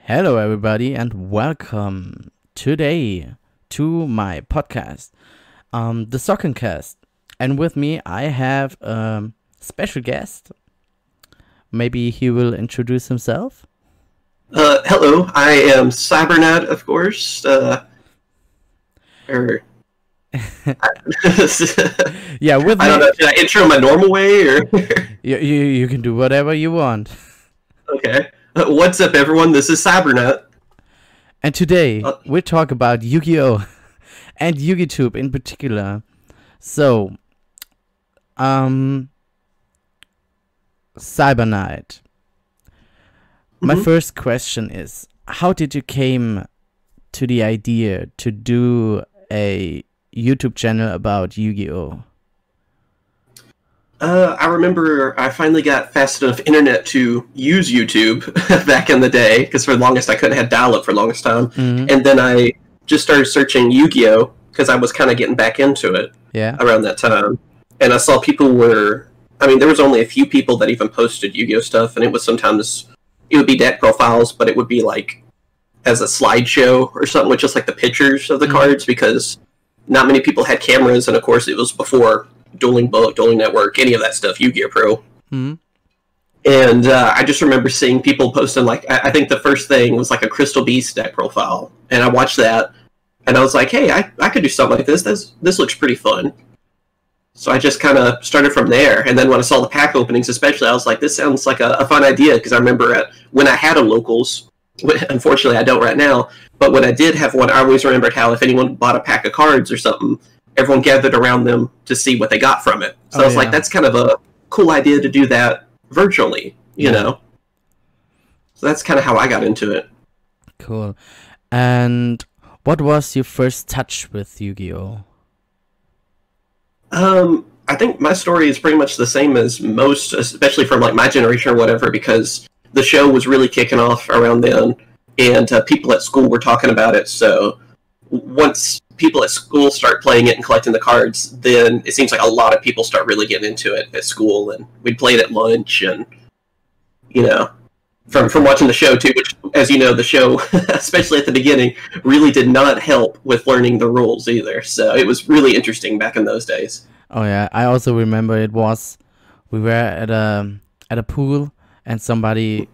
Hello, everybody, and welcome today to my podcast, the Sockencast. And with me, I have a special guest. Maybe he will introduce himself. Hello, I am Cyberknight, of course. Yeah, with me. I don't know. Should I intro my normal way or? You can do whatever you want. Okay. What's up, everyone? This is Cyberknight. And today we'll talk about Yu-Gi-Oh and Yugitube in particular. So, Cyberknight. My first question is, how did you came to the idea to do a YouTube channel about Yu-Gi-Oh? I remember I finally got fast enough internet to use YouTube back in the day, because for the longest I couldn't have dial-up for the longest time. And then I just started searching Yu-Gi-Oh, because I was kind of getting back into it around that time. And I saw people there was only a few people that even posted Yu-Gi-Oh stuff, and it would be deck profiles, but it would be like as a slideshow or something with just like the pictures of the cards, because not many people had cameras, and of course it was before Dueling Book, Dueling Network, any of that stuff, Yu-Gi-Oh! Pro. And I just remember seeing people posting, like, I think the first thing was like a Crystal Beast deck profile, and I watched that, and I was like, hey, I could do something like this. This looks pretty fun. So I just kind of started from there, and then when I saw the pack openings especially, I was like, this sounds like a fun idea, because I remember when I had a locals, unfortunately I don't right now, but when I did have one, I always remembered how if anyone bought a pack of cards or something, everyone gathered around them to see what they got from it. So I was like, that's kind of a cool idea to do that virtually, you know? So that's kind of how I got into it. Cool. And what was your first touch with Yu-Gi-Oh? I think my story is pretty much the same as most, especially from like my generation or whatever, because the show was really kicking off around then, and people at school were talking about it. So once people at school start playing it and collecting the cards, then it seems like a lot of people start really getting into it at school, and we'd play it at lunch, and from watching the show too, which, as you know, the show, especially at the beginning, really did not help with learning the rules either. So it was really interesting back in those days. Oh yeah, I also remember we were at a pool, and somebody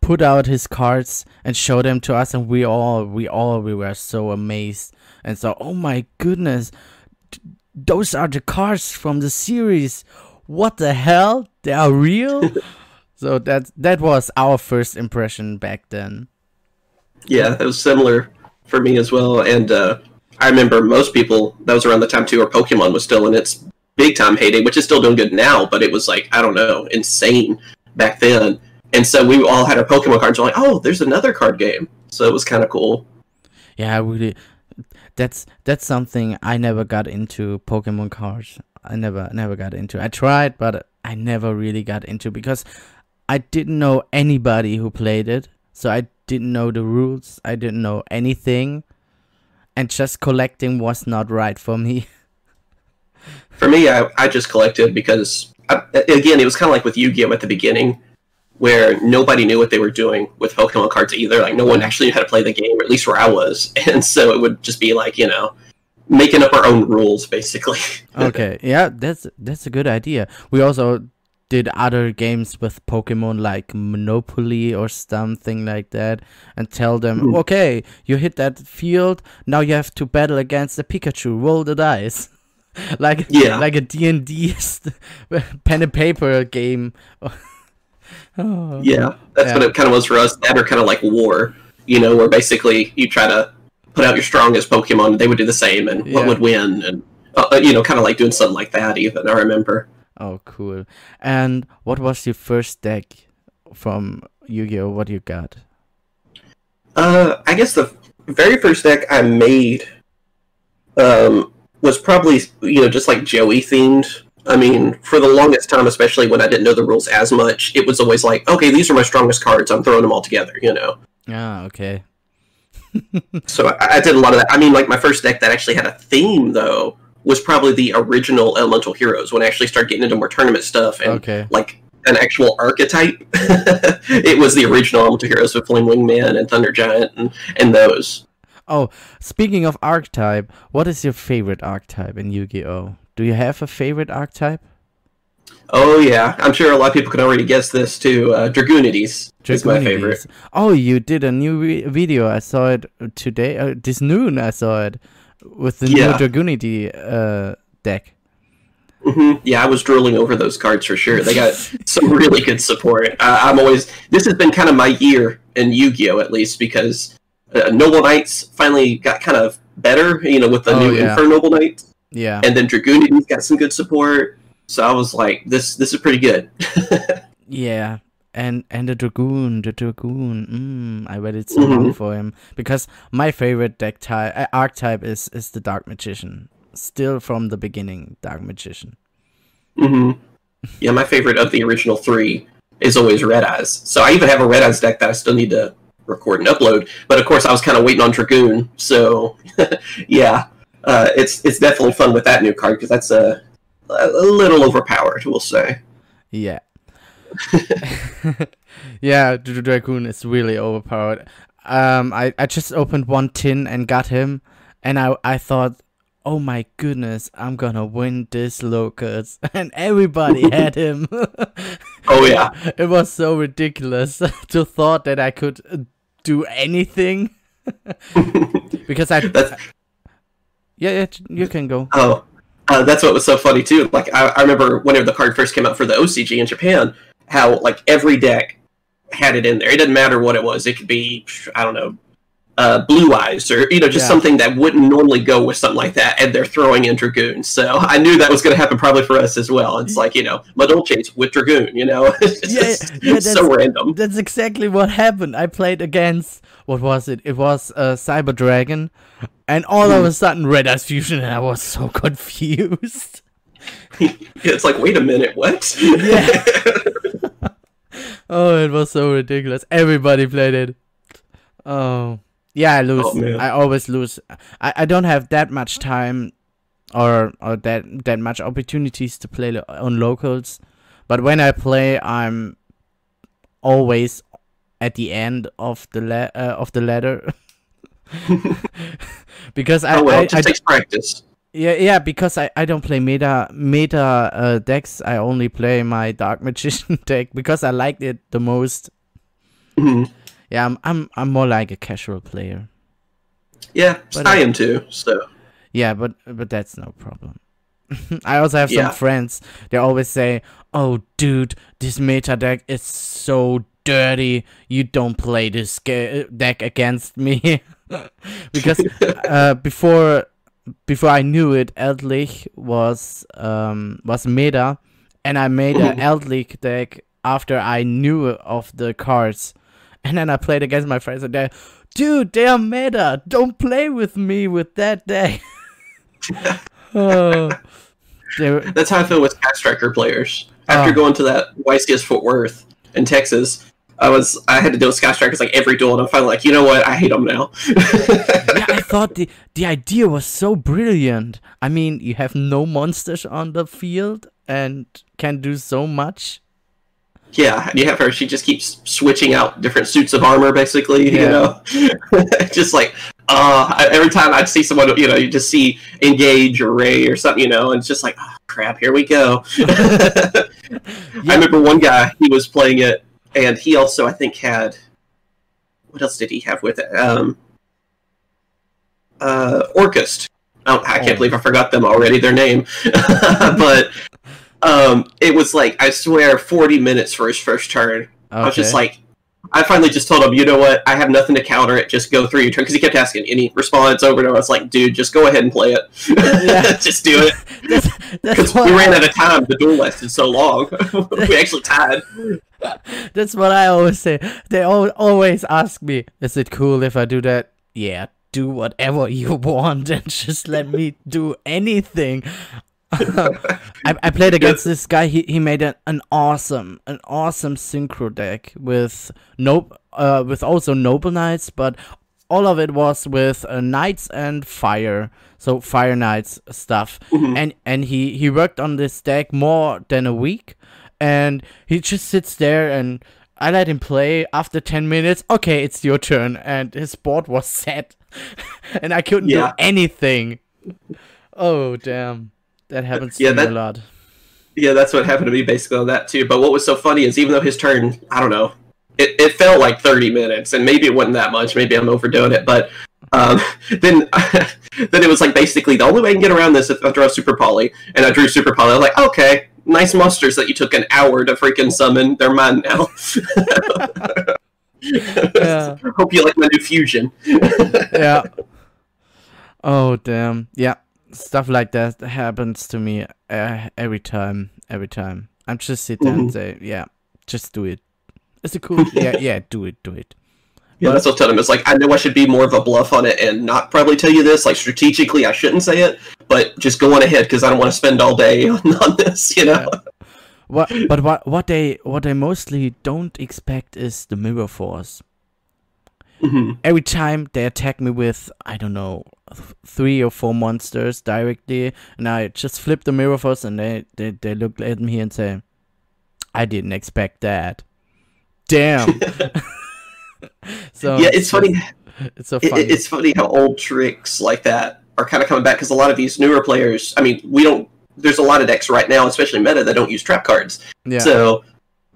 put out his cards and showed them to us, and we were so amazed and so, oh my goodness, those are the cards from the series. What the hell? They are real? So that was our first impression back then. Yeah, that was similar for me as well. And I remember most people, that was around the time too where Pokemon was still in its big time heyday, which is still doing good now, but it was like, I don't know, insane back then. And so we all had our Pokemon cards. We're like, oh, there's another card game. So it was kind of cool. Yeah, really. That's something I never got into, Pokemon cards. I never got into. I tried, but I never really got into, because I didn't know anybody who played it. So I didn't know the rules. I didn't know anything. And just collecting was not right for me. For me, I just collected because, again, it was kind of like with Yu-Gi-Oh! At the beginning, where nobody knew what they were doing with Pokemon cards either. Like, no one actually knew how to play the game, or at least where I was. And so it would just be like, making up our own rules, basically. Okay, yeah, that's a good idea. We also did other games with Pokemon, like Monopoly or something like that, and tell them, okay, you hit that field, now you have to battle against the Pikachu, roll the dice. like a D&D pen and paper game. Yeah, that's what it kind of was for us. That or kind of like war, where basically you try to put out your strongest Pokemon, and they would do the same, and what would win, and kind of like doing something like that. Even I remember. Oh, cool! And what was your first deck from Yu-Gi-Oh? What you got? I guess the very first deck I made was probably just like Joey themed. I mean, for the longest time, especially when I didn't know the rules as much, it was always like, okay, these are my strongest cards, I'm throwing them all together, Ah, okay. So I did a lot of that. I mean, like, my first deck that actually had a theme, though, was probably the original Elemental Heroes, when I actually started getting into more tournament stuff, and, like, an actual archetype. It was the original Elemental Heroes with Flame Winged Man and Thunder Giant and those. Oh, speaking of archetype, what is your favorite archetype in Yu-Gi-Oh? Do you have a favorite archetype? Oh yeah, I'm sure a lot of people can already guess this too. Dragoonides is my favorite. Oh, you did a new video. I saw it today. This noon I saw it with the new Dragoonide deck. Yeah, I was drooling over those cards for sure. They got some really good support. This has been kind of my year in Yu-Gi-Oh, at least, because Noble Knights finally got kind of better, with the new Infer Noble Knights. Yeah. And then Dragoonides got some good support. So I was like, this is pretty good. Yeah. And the Dragoon, I waited so long for him, because my favorite deck archetype is the Dark Magician. Still from the beginning, Dark Magician. Yeah, my favorite of the original 3 is always Red Eyes. So I even have a Red Eyes deck that I still need to record and upload. But of course, I was kind of waiting on Dragoon. So yeah, it's definitely fun with that new card, because that's a little overpowered, we'll say. Yeah. Yeah, the Dragoon is really overpowered. I just opened one tin and got him, and I thought, oh my goodness, I'm gonna win this Locust, and everybody had him. Oh yeah, it was so ridiculous to thought that I could do anything. Because yeah, you can go. Oh, that's what was so funny too. Like I remember whenever the card first came out for the OCG in Japan, how like every deck had it in there. It didn't matter what it was. It could be, I don't know, Blue Eyes, or just something that wouldn't normally go with something like that, and they're throwing in Dragoon. So I knew that was going to happen probably for us as well. It's like, Madolches with Dragoon. It's so random. That's exactly what happened. I played against, what was it? It was Cyber Dragon, and all of a sudden Red Eyes Fusion, and I was so confused. It's like, wait a minute, what? Yeah. Oh, it was so ridiculous. Everybody played it. Oh. Yeah, I lose. Oh, I always lose. I don't have that much time or that much opportunities to play on locals. But when I play, I'm always at the end of the ladder. Because it just takes practice. Yeah, because I don't play meta decks. I only play my Dark Magician deck because I liked it the most. Yeah, I'm more like a casual player. Yeah, but I am too. So yeah, but that's no problem. I also have some friends. They always say, "Oh, dude, this meta deck is so dirty. You don't play this deck against me." Because before I knew it, Eldlich was meta, and I made an Eldlich deck after I knew of the cards. And then I played against my friends, and they're, dude, they are meta. Don't play with me with that deck. That's how I feel with Cat Striker players. After going to that YCS Fort Worth in Texas, I had to deal with Sky Strikers like every duel, and I'm finally like, you know what? I hate them now. Yeah, I thought the idea was so brilliant. I mean, you have no monsters on the field and can do so much. Yeah, and you have her. She just keeps switching out different suits of armor, basically. Just like, every time I'd see someone, you just see Engage or Ray or something, and it's just like, oh crap, here we go. I remember one guy, he was playing it, and he also, I think, had, what else did he have with it? Orchest. I can't believe I forgot them already, their name. But it was like, I swear, 40 minutes for his first turn. Okay. I was just like, I finally just told him, you know what, I have nothing to counter it, just go through your turn, because he kept asking any response over and over. I was like, dude, just go ahead and play it. Just do it. Because we ran out of time, the duel lasted so long. We actually tied. That's what I always say. They always ask me, is it cool if I do that? Yeah, do whatever you want and just let me do anything. I played against this guy. He made an awesome synchro deck with also Noble Knights, but all of it was with Knights and Fire, so Fire Knights stuff. And he worked on this deck more than a week, and he just sits there, and I let him play. After 10 minutes, okay, it's your turn, and his board was set, and I couldn't do anything. Oh, damn. That happens to me a lot. Yeah, that's what happened to me basically on that too. But what was so funny is even though his turn, I don't know, it felt like 30 minutes, and maybe it wasn't that much. Maybe I'm overdoing it, but then it was like basically the only way I can get around this is if I draw Super Poly, and I drew Super Poly. I was like, okay, nice monsters that you took an hour to freaking summon. They're mine now. Yeah. Hope you like my new fusion. Yeah. Oh, damn. Yeah. Stuff like that happens to me every time. I'm just sit there and say, yeah, just do it. Is it cool? yeah, do it. Yeah, that's what I'll tell him. It's like, I know I should be more of a bluff on it and not probably tell you this. Like, strategically, I shouldn't say it, but just go on ahead because I don't want to spend all day on this, you know? Yeah. What they mostly don't expect is the mirror force. Every time they attack me with, I don't know, 3 or 4 monsters directly, and I just flip the mirror force, and they look at me and say, I didn't expect that. Damn. So yeah, it's funny. It's so funny. It's funny how old tricks like that are kind of coming back, because a lot of these newer players, I mean, there's a lot of decks right now, especially meta, that don't use trap cards. Yeah. So,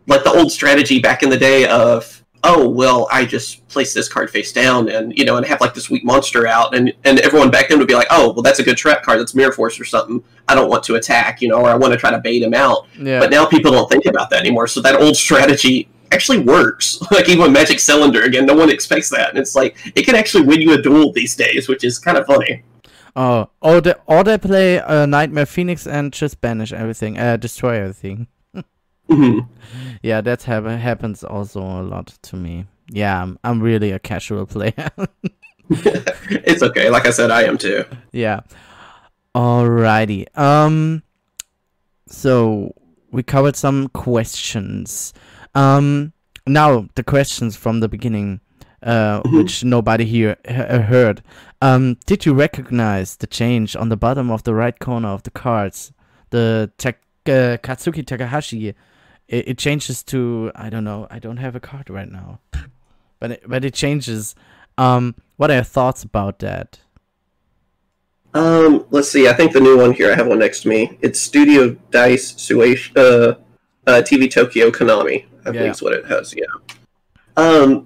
like the old strategy back in the day of, oh, well, I just place this card face down and, you know, and have like this weak monster out, and everyone back then would be like, oh, well, that's a good trap card, that's Mirror Force or something, I don't want to attack, you know, or I want to try to bait him out. Yeah. But now people don't think about that anymore, so that old strategy actually works. Like, even Magic Cylinder, again, no one expects that, and it's like, it can actually win you a duel these days, which is kind of funny. Oh, or they play Nightmare Phoenix and just banish everything, destroy everything. Yeah, that happens also a lot to me. Yeah, I'm really a casual player. It's okay. Like I said, I am too. Yeah. Alrighty. So we covered some questions. Now the questions from the beginning, which nobody here heard. Did you recognize the change on the bottom of the right corner of the cards? The Katsuki Takahashi. It changes to, I don't know, I don't have a card right now, but it changes. What are your thoughts about that? Let's see. I think the new one here, I have one next to me. It's Studio Dice TV Tokyo Konami, I believe is what it has. Yeah. I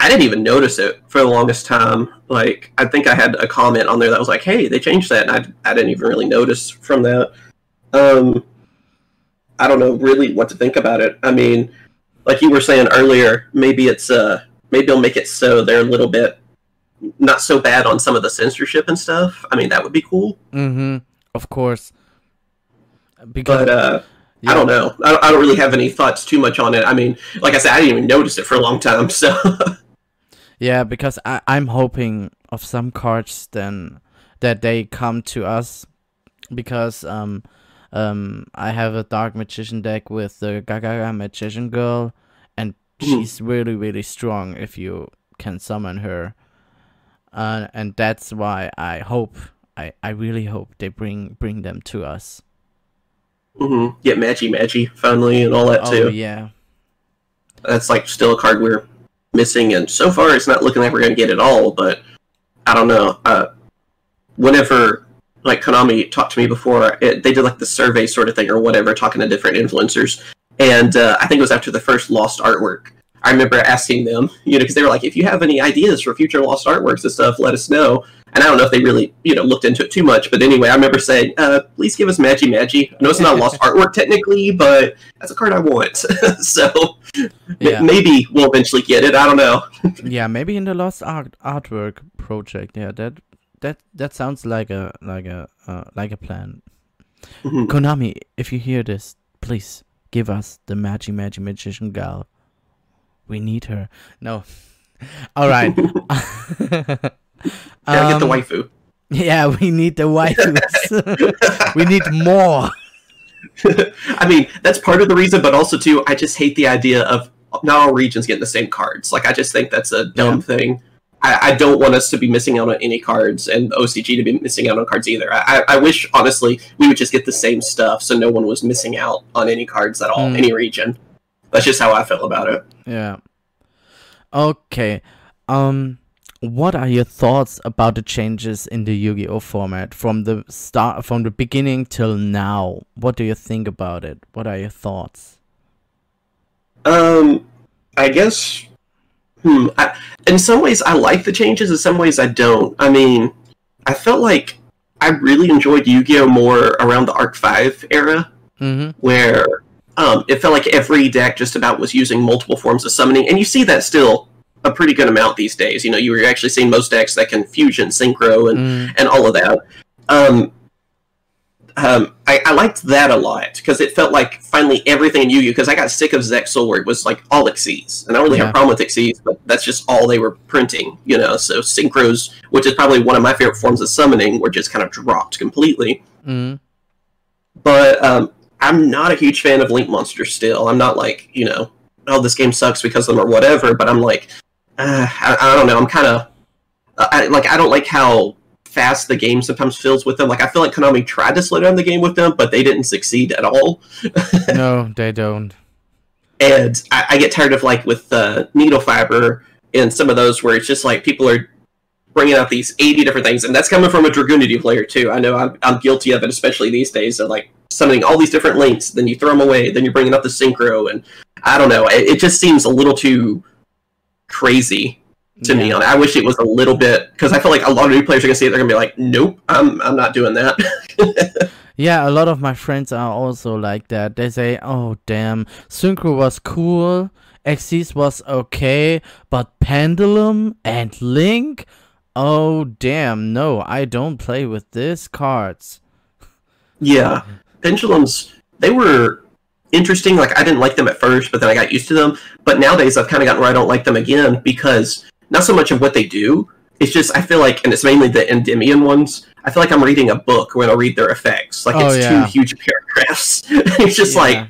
didn't even notice it for the longest time. Like, I think I had a comment on there that was like, "Hey, they changed that," and I didn't even really notice from that. I don't know really what to think about it. I mean, like you were saying earlier, maybe they'll make it so they're a little bit not so bad on some of the censorship and stuff. I mean, that would be cool. Of course. But I don't know. I don't really have any thoughts too much on it. I mean, like I said, I didn't even notice it for a long time. So yeah, because I'm hoping of some cards then that they come to us, because I have a Dark Magician deck with the Gagaga Magician Girl, and she's really, really strong if you can summon her. And that's why I really hope they bring them to us. Get Magi finally and all that too. Oh yeah. That's like still a card we're missing, and so far it's not looking like we're going to get it all, but I don't know. Whenever like Konami talked to me before, they did like the survey sort of thing or whatever, talking to different influencers, and I think it was after the first Lost artwork. I remember asking them, you know, because they were like, if you have any ideas for future Lost artworks and stuff, let us know. And I don't know if they really, you know, looked into it too much, but anyway, I remember saying, please give us Magi. I know it's not a Lost artwork technically, but that's a card I want. So maybe we'll eventually get it. I don't know. Yeah, maybe in the Lost artwork project. Yeah, that sounds like a plan. Konami, if you hear this, please give us the Magi Magician Girl. We need her. No. All right. Gotta get the waifu. Yeah, we need the waifus. We need more. I mean, that's part of the reason, but also too, I just hate the idea of not all regions getting the same cards. Like, I just think that's a dumb thing. I don't want us to be missing out on any cards, and OCG to be missing out on cards either. I wish, honestly, we would just get the same stuff so no one was missing out on any cards at all, any region. That's just how I feel about it. Yeah. Okay. What are your thoughts about the changes in the Yu-Gi-Oh format from the beginning till now? What do you think about it? What are your thoughts? I guess... in some ways, I like the changes. In some ways, I don't. I mean, I felt like I really enjoyed Yu-Gi-Oh! More around the Arc 5 era, where it felt like every deck just about was using multiple forms of summoning. And you see that still a pretty good amount these days. You know, you're actually seeing most decks that can fusion, synchro, and all of that. I liked that a lot, because it felt like finally everything in Yu-Gi-Oh! Because I got sick of Zexal where it was like all Xyz. And I don't really have a problem with Xyz, but that's just all they were printing, you know? So synchros, which is probably one of my favorite forms of summoning, were just kind of dropped completely. But I'm not a huge fan of Link Monsters still. I'm not like, you know, oh, this game sucks because of them or whatever, but I'm like, I don't know, I'm kind of... I don't like how fast the game sometimes feels with them. Like, I feel like Konami tried to slow down the game with them, but they didn't succeed at all. No, they don't. And I get tired of, like, with Needle Fiber and some of those where it's just like people are bringing out these 80 different things, and that's coming from a Dragoonity player too. I know I'm guilty of it, especially these days, of like summoning all these different links, then you throw them away, then you're bringing up the synchro, and I don't know, it just seems a little too crazy to me. I wish it was a little bit, because I feel like a lot of new players are gonna see it, they're gonna be like, nope, I'm not doing that. Yeah, a lot of my friends are also like that. They say, oh damn, synchro was cool, Xyz was okay, but Pendulum and Link, oh damn, no, I don't play with these cards. Yeah, Pendulums, they were interesting. Like, I didn't like them at first, but then I got used to them. But nowadays, I've kind of gotten where I don't like them again, because not so much of what they do, it's just, I feel like, and it's mainly the Endymion ones, I feel like I'm reading a book when I read their effects. Like, it's two huge paragraphs. It's just like,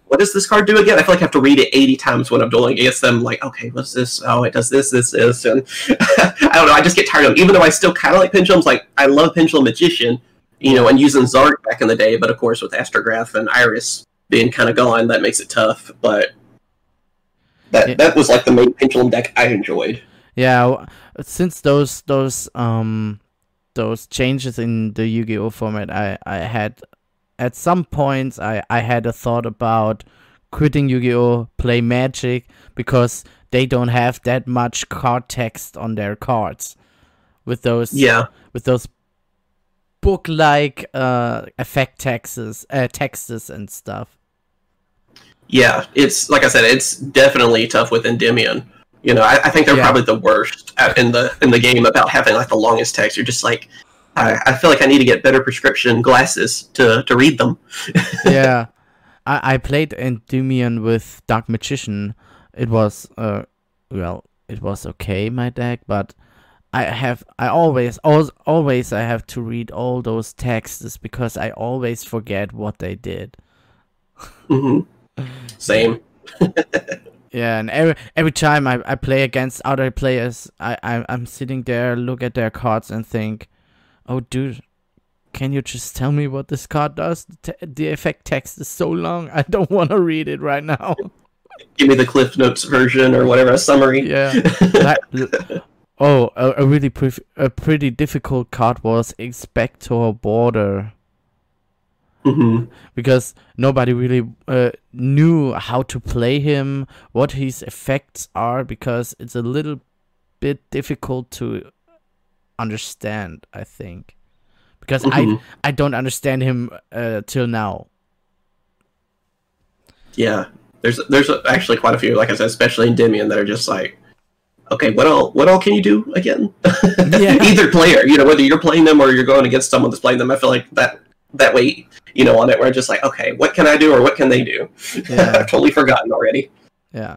what does this card do again? I feel like I have to read it 80 times when I'm dueling against them. Like, okay, what's this? Oh, it does this, and I don't know, I just get tired of them. Even though I still kind of like Pendulums, like, I love Pendulum Magician, you know, and using Zark back in the day, but of course with Astrograph and Iris being kind of gone, that makes it tough. But that was like the main Pendulum deck I enjoyed. Yeah, since those changes in the Yu-Gi-Oh format, I had at some points I had a thought about quitting Yu-Gi-Oh, play Magic, because they don't have that much card text on their cards with those book-like effect texts and stuff. Yeah, it's like I said, it's definitely tough with Endymion. You know, I think they're probably the worst in the game about having like the longest text. You're just like, I feel like I need to get better prescription glasses to read them. Yeah, I played Endymion with Dark Magician. It was it was okay, my deck, but I always have to read all those texts because I always forget what they did. Same. Yeah, and every time I play against other players, I'm sitting there, look at their cards and think, oh dude, can you just tell me what this card does? The effect text is so long, I don't want to read it right now. Give me the Cliff Notes version or whatever, a summary. Yeah. A pretty difficult card was Expector Border. Because nobody really knew how to play him, what his effects are, because it's a little bit difficult to understand, I think. Because I don't understand him till now. Yeah, there's actually quite a few, like I said, especially in Endymion, that are just like, okay, what all can you do again? Either player, you know, whether you're playing them or you're going against someone that's playing them, I feel like that way, you know, on it, where I'm just like, okay, what can I do or what can they do? Yeah. I've totally forgotten already. Yeah,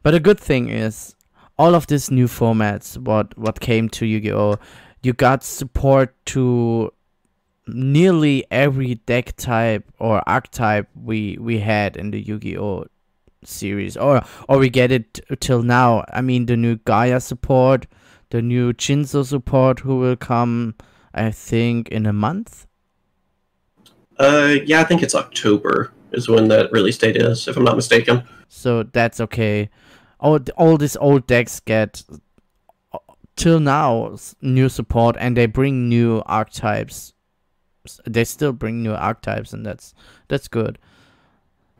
but a good thing is, all of these new formats, what came to Yu-Gi-Oh, you got support to nearly every deck type or archetype we had in the Yu-Gi-Oh series, or we get it till now. I mean, the new Gaia support, the new Jinzo support who will come, I think, in a month. Yeah, I think it's October is when that release date is, if I'm not mistaken. So that's okay. All these old decks get till now new support, and they bring new archetypes. They still bring new archetypes, and that's good.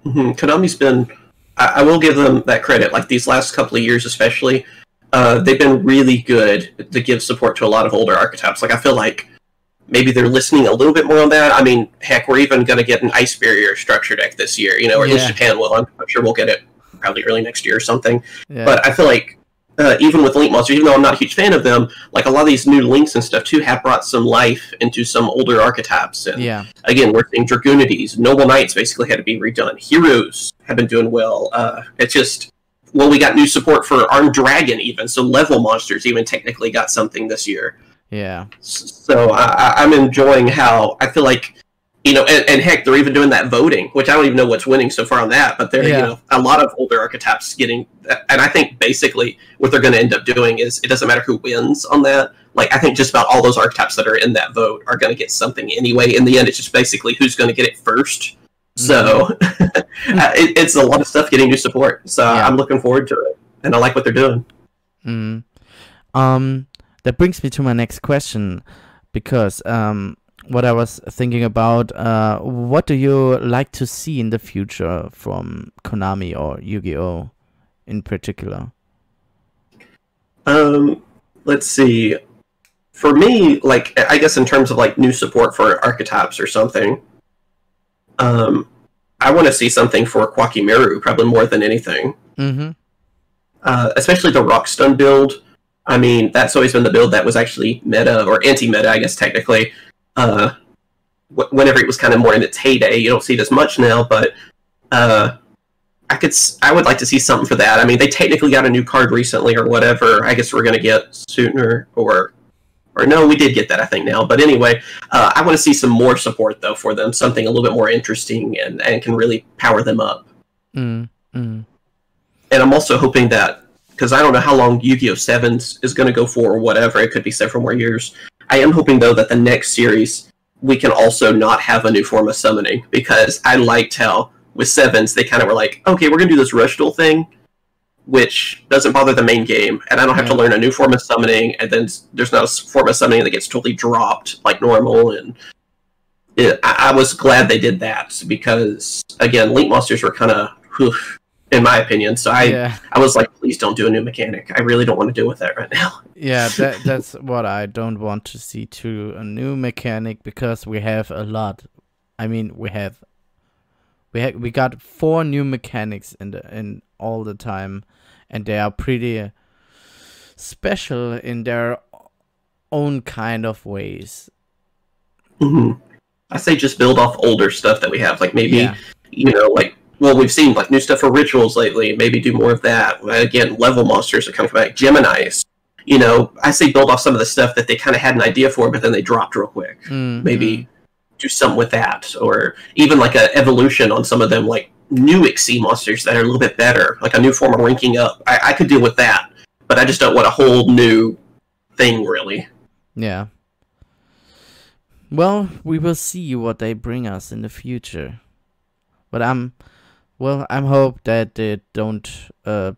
Konami's been, I will give them that credit. Like these last couple of years, especially, they've been really good to give support to a lot of older archetypes. Like I feel like maybe they're listening a little bit more on that. I mean, heck, we're even going to get an Ice Barrier structure deck this year, or at least Japan will. I'm sure we'll get it probably early next year or something. Yeah. But I feel like even with Link Monsters, even though I'm not a huge fan of them, like a lot of these new links and stuff too have brought some life into some older archetypes. And again, we're seeing Dragonities, Noble Knights basically had to be redone. Heroes have been doing well. It's just, well, we got new support for Armed Dragon even, so level monsters even technically got something this year. Yeah. So I'm enjoying how I feel like, and heck, they're even doing that voting, which I don't even know what's winning so far on that, but they're, a lot of older archetypes getting, and I think basically what they're going to end up doing is it doesn't matter who wins on that. Like, I think just about all those archetypes that are in that vote are going to get something anyway. In the end, it's just basically who's going to get it first. So it's a lot of stuff getting new support. So I'm looking forward to it, and I like what they're doing. That brings me to my next question, because what I was thinking about, what do you like to see in the future from Konami or Yu-Gi-Oh in particular? Let's see. For me, like, I guess in terms of like new support for archetypes or something, I want to see something for Kwakimeru probably more than anything. Especially the Rockstun build. I mean, that's always been the build that was actually meta, or anti-meta, I guess, technically. Whenever it was kind of more in its heyday, you don't see it as much now, but I would like to see something for that. I mean, they technically got a new card recently or whatever. I guess we're going to get sooner, or no, we did get that, I think, now. But anyway, I want to see some more support, though, for them. Something a little bit more interesting and can really power them up. And I'm also hoping that, because I don't know how long Yu-Gi-Oh! 7s is going to go for or whatever. It could be several more years. I am hoping, though, that the next series, we can also not have a new form of summoning, because I liked how, with 7s, they kind of were like, okay, we're going to do this Rush Duel thing, which doesn't bother the main game, and I don't have to learn a new form of summoning, and then there's not a form of summoning that gets totally dropped like normal, and I was glad they did that, because, again, Link Monsters were kind of, in my opinion, so I was like, please don't do a new mechanic. I really don't want to deal with that right now. Yeah, that's what I don't want to see too, a new mechanic, because we have a lot. I mean, we got 4 new mechanics in all the time, and they are pretty special in their own kind of ways. I say just build off older stuff that we have, like maybe like. Well, we've seen like new stuff for rituals lately. Maybe do more of that. Again, level monsters are coming back. Geminis. I say build off some of the stuff that they kind of had an idea for, but then they dropped real quick. Maybe do something with that, or even like an evolution on some of them, like new XC monsters that are a little bit better, like a new form of ranking up. I could deal with that, but I just don't want a whole new thing, really. Yeah. Well, we will see what they bring us in the future, but I'm hope that it don't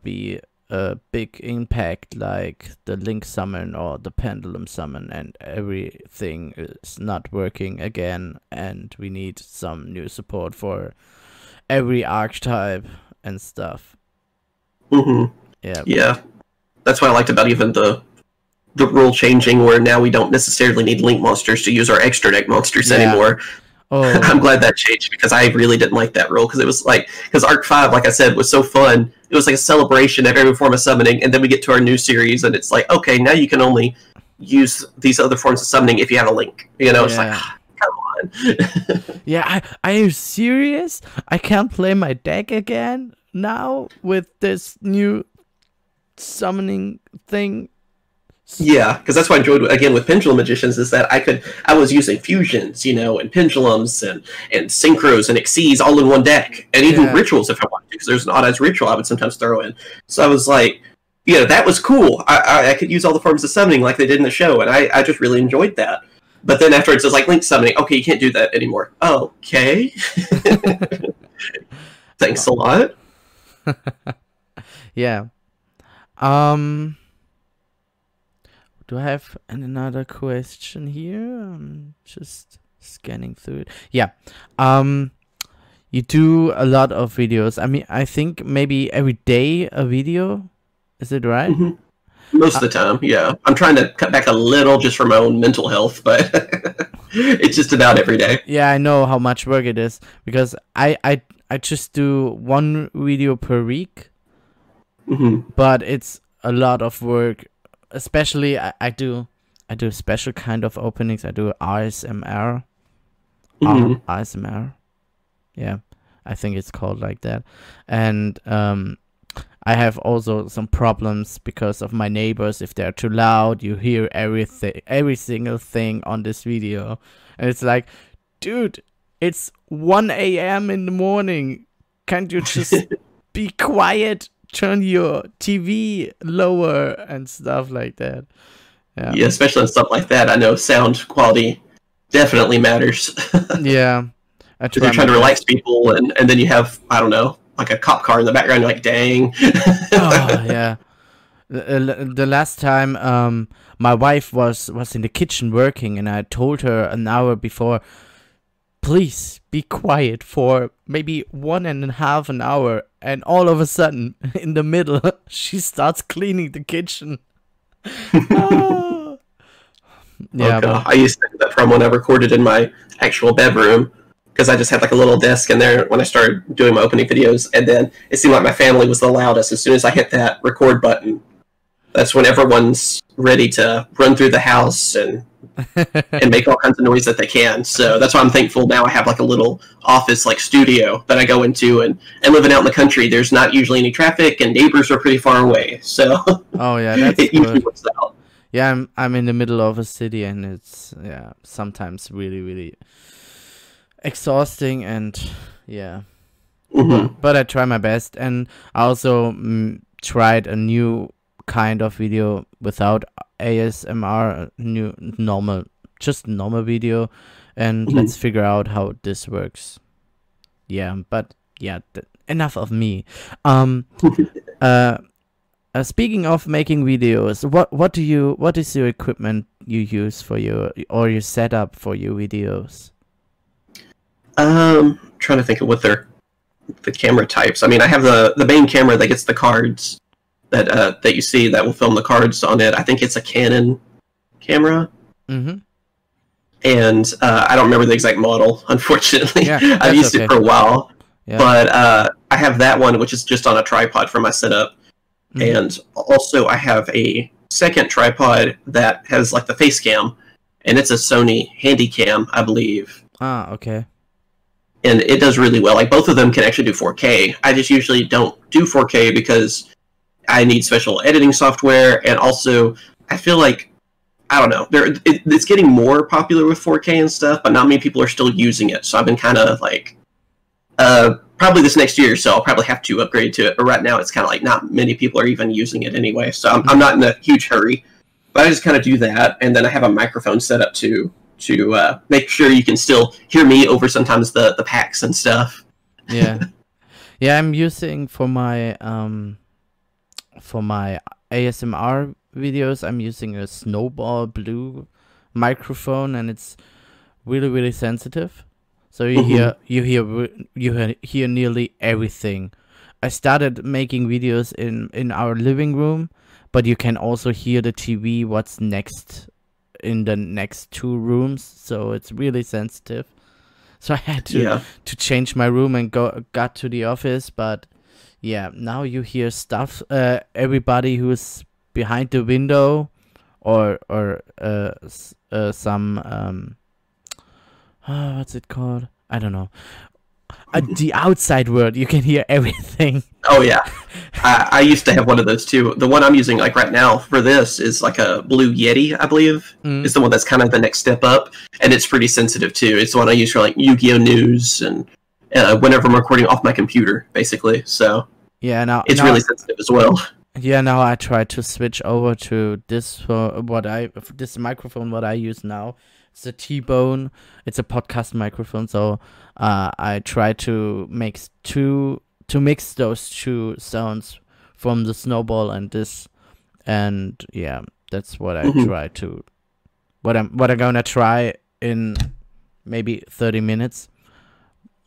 be a big impact like the Link summon or the Pendulum summon, and everything is not working again, and we need some new support for every archetype and stuff. Yeah. That's what I liked about even the rule changing, where now we don't necessarily need Link monsters to use our extra deck monsters anymore. I'm glad that changed, because I really didn't like that rule, because it was like, because Arc 5, like I said, was so fun. It was like a celebration of every form of summoning, and then we get to our new series, and it's like, okay, now you can only use these other forms of summoning if you have a Link. It's like, come on. Are you serious? I can't play my deck again now with this new summoning thing? Yeah, because that's what I enjoyed, again, with Pendulum Magicians, is that I was using fusions, and pendulums and synchros and XCs all in one deck, and even rituals if I wanted to, because there's an odd-eyes ritual I would sometimes throw in. So I was like, that was cool. I could use all the forms of summoning like they did in the show, and I just really enjoyed that. But then afterwards, it's like link summoning. Okay, you can't do that anymore. Okay. Thanks a lot. Yeah. Do I have another question here? I'm just scanning through it. Yeah. You do a lot of videos. I mean, I think maybe every day a video. Is it right? Most of the time, yeah. I'm trying to cut back a little just for my own mental health, but it's just about every day. Yeah, I know how much work it is because I just do one video per week, but it's a lot of work. Especially, I do special kind of openings. I do ASMR. ASMR. Yeah, I think it's called like that. And I have also some problems because of my neighbors. If they're too loud, you hear everything, every single thing on this video. And it's like, dude, it's 1 a.m. in the morning. Can't you just be quiet? Turn your TV lower and stuff like that. Yeah, especially on stuff like that. I know sound quality definitely matters. Yeah. You're trying to relax people, and then you have, I don't know, like a cop car in the background. You're like, dang. Oh, yeah. The last time my wife was in the kitchen working, and I told her an hour before, please be quiet for maybe 1.5 hours. And all of a sudden, in the middle, she starts cleaning the kitchen. Oh. Yeah, okay. I used to do that from when I recorded in my actual bedroom, because I just had like a little desk in there when I started doing my opening videos, and then it seemed like my family was the loudest. As soon as I hit that record button, that's when everyone's ready to run through the house and make all kinds of noise that they can. So that's why I'm thankful now I have like a little office like studio that I go into, and living out in the country, there's not usually any traffic and neighbors are pretty far away. So oh yeah, that's it usually works out. Yeah, I'm in the middle of a city, and it's sometimes really exhausting, and yeah. But I try my best, and I also tried a new kind of video without ASMR, normal video, and let's figure out how this works. Yeah, but yeah, enough of me. Speaking of making videos, what is your equipment you use for your setup for your videos? Trying to think of what the camera types. I mean, I have the main camera that gets the cards that you see that will film the cards on it. I think it's a Canon camera. And I don't remember the exact model, unfortunately. Yeah, I've used it for a while. Yeah. But I have that one, which is just on a tripod for my setup. And also I have a second tripod that has like the face cam, and it's a Sony Handycam, I believe. Ah, okay. And it does really well. Like, both of them can actually do 4K. I just usually don't do 4K because I need special editing software, and also I feel like, I don't know, it's getting more popular with 4K and stuff, but not many people are still using it. So I've been kind of like, probably this next year or so, I'll probably have to upgrade to it. But right now, it's kind of like not many people are even using it anyway. So I'm not in a huge hurry. But I just kind of do that, and then I have a microphone set up to make sure you can still hear me over sometimes the packs and stuff. Yeah, yeah. I'm using for my ASMR videos, I'm using a Snowball Blue microphone, and it's really sensitive. So you hear nearly everything. I started making videos in our living room, but you can also hear the TV, what's next in the next 2 rooms, so it's really sensitive. So I had to change my room and got to the office, but yeah, now you hear stuff, everybody who's behind the window or some what's it called? I don't know. The outside world, you can hear everything. Oh yeah, I used to have one of those too. The one I'm using like right now for this is like a Blue Yeti, I believe, is the one that's kind of the next step up, and it's pretty sensitive too. It's the one I use for like Yu-Gi-Oh news and whenever I'm recording off my computer, basically. So yeah, it's really sensitive as well. Yeah, now I try to switch over to this this microphone what I use now. It's a T-Bone. It's a podcast microphone, so I try to mix those two sounds from the snowball and this, and yeah, that's what I try to what I'm gonna try in maybe 30 minutes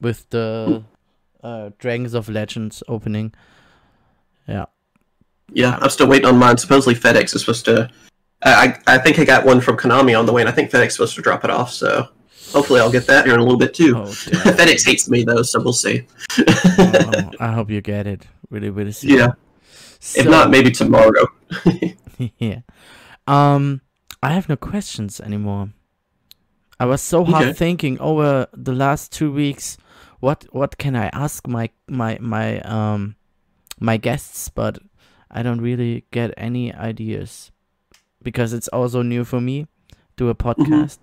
with the Dragons of Legends opening. Yeah. Yeah, I'm still waiting on mine. Supposedly FedEx is supposed to... I think I got one from Konami on the way, and I think FedEx is supposed to drop it off, so hopefully I'll get that here in a little bit, too. Oh, FedEx hates me, though, so we'll see. I hope you get it. Really, really soon. Yeah. So, if not, maybe tomorrow. Yeah. I have no questions anymore. I was so hard thinking over the last 2 weeks. What can I ask my guests, but I don't really get any ideas because it's also new for me, do a podcast.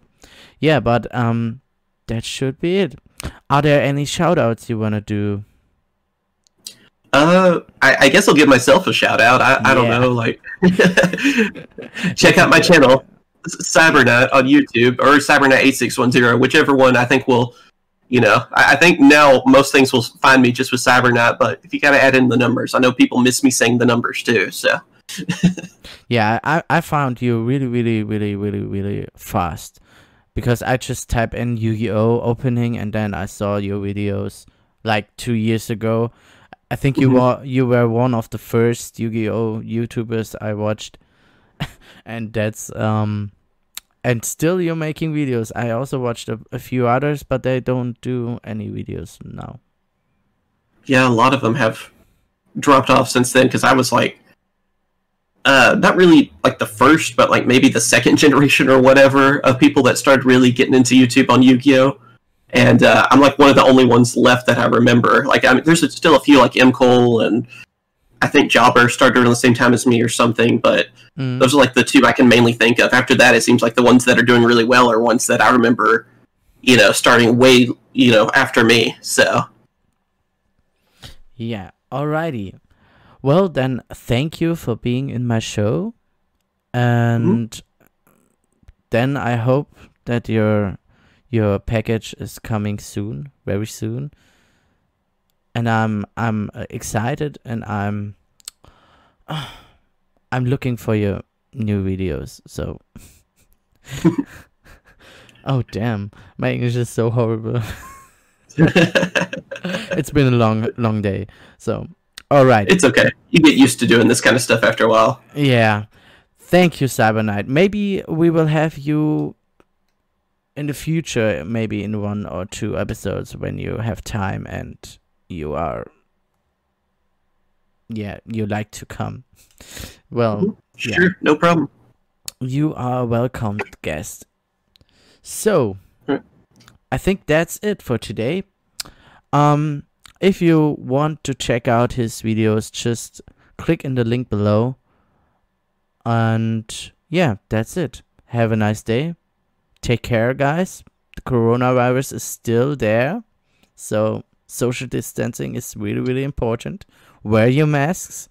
Yeah, but that should be it. Are there any shout outs you want to do? I guess I'll give myself a shout out. I don't know, like check out my channel, Cyberknight on YouTube, or Cyberknight8610, whichever one I think will, I think now most things will find me just with Cyberknight, but if you gotta add in the numbers, I know people miss me saying the numbers too, so. Yeah, I found you really, really, really, really, really fast, because I just type in Yu-Gi-Oh opening and then I saw your videos like 2 years ago. I think you were one of the first Yu-Gi-Oh YouTubers I watched, and that's and still you're making videos. I also watched a few others, but they don't do any videos now. Yeah, a lot of them have dropped off since then, because I was like, not really like the first, but like maybe the second generation or whatever of people that started really getting into YouTube on Yu-Gi-Oh! And I'm like one of the only ones left that I remember. Like, I mean, there's still a few like M. Cole and I think Jobber started around the same time as me or something, but those are like the two I can mainly think of. After that, it seems like the ones that are doing really well are ones that I remember, starting way, after me. So, yeah, alrighty. Well, then, thank you for being in my show, and then I hope that your package is coming soon, very soon. And I'm excited, and I'm looking for your new videos. So, oh damn, my English is so horrible. It's been a long day. So, all right, it's okay. You get used to doing this kind of stuff after a while. Yeah, thank you, Cyberknight. Maybe we will have you in the future, maybe in 1 or 2 episodes when you have time and you like to come. Well, sure, no problem. You are a welcome guest. So, I think that's it for today. If you want to check out his videos, just click in the link below. And yeah, that's it. Have a nice day. Take care, guys. The coronavirus is still there, so social distancing is really, really important. Wear your masks,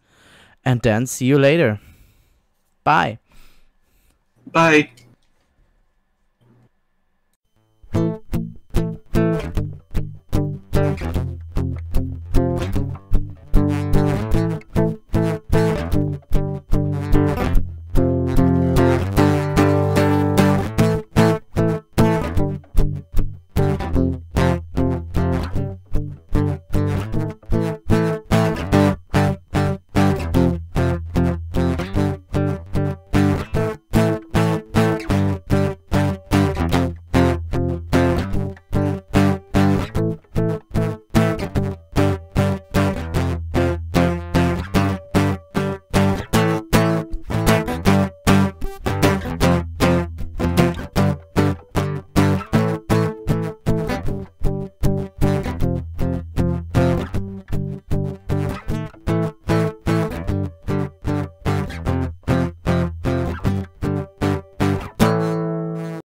and then see you later. Bye. Bye.